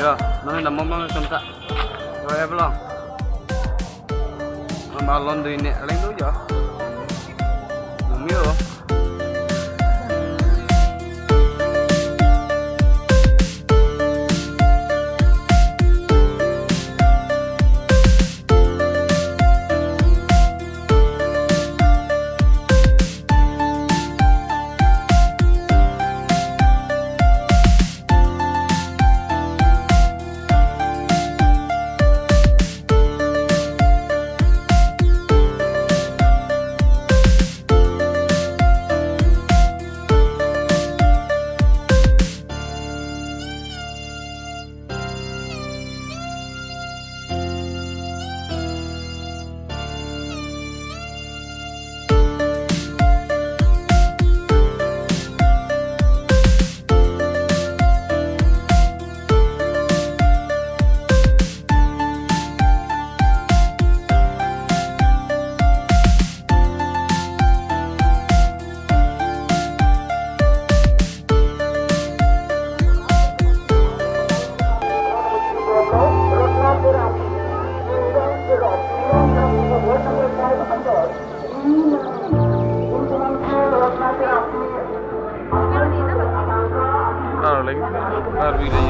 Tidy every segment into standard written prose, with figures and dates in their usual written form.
Yo, nang dah momong sumka. Rồi belum? Balon tu ini, lain tu je. Mio. Baru ini.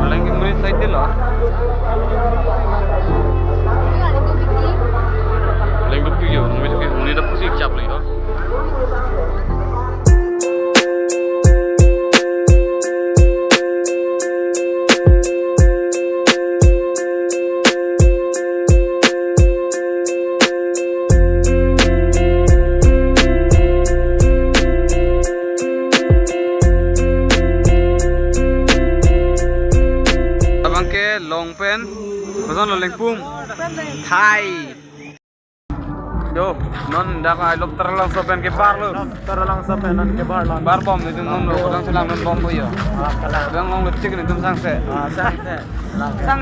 Lagi mulai side dia lah. Lagi duduk je, mulai dah pusing cap lagi tu. Long pen, pasal long pum, Thai. Jo, non dah kau lop terlang sopen ke bar lo. Terlang sopen non ke bar lo. Bar bom itu non lo, orang selang non bom tu ya. Orang long lecek ni tu sang se. Sang. Sang.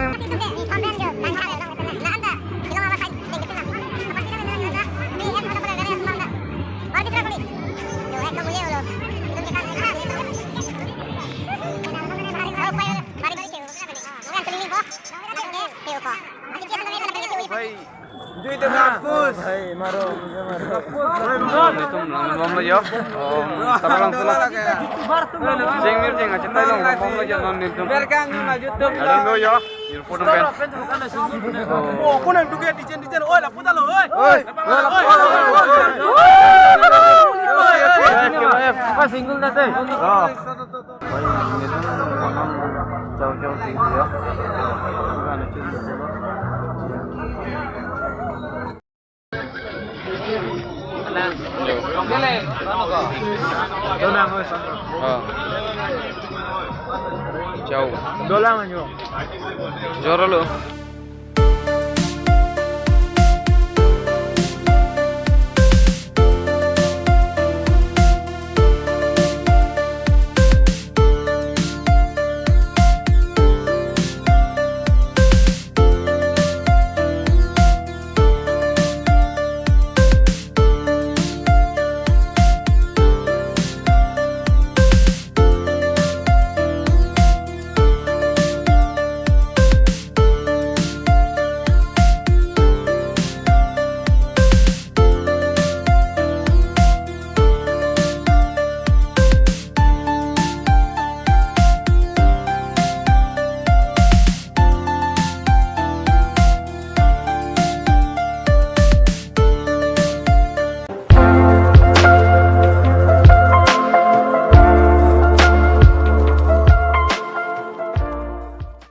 Duit terhapus. Hai, maro. Itu bom lo ya. Terlang selang. Sing mir sing aja tay long bom lo ya non itu. Berkang na YouTube. Ada lo ya. Earphone pen. Oh, kau nak duga dijen. Oi, lah putar lo. Oi. Apa single dah tu? Oh. Jauh-jauh tinggi ya. Mana cerita dulu. Boleh, mana kau? Dolang oi sama. Jauh. Dolang aja. Jauh lo.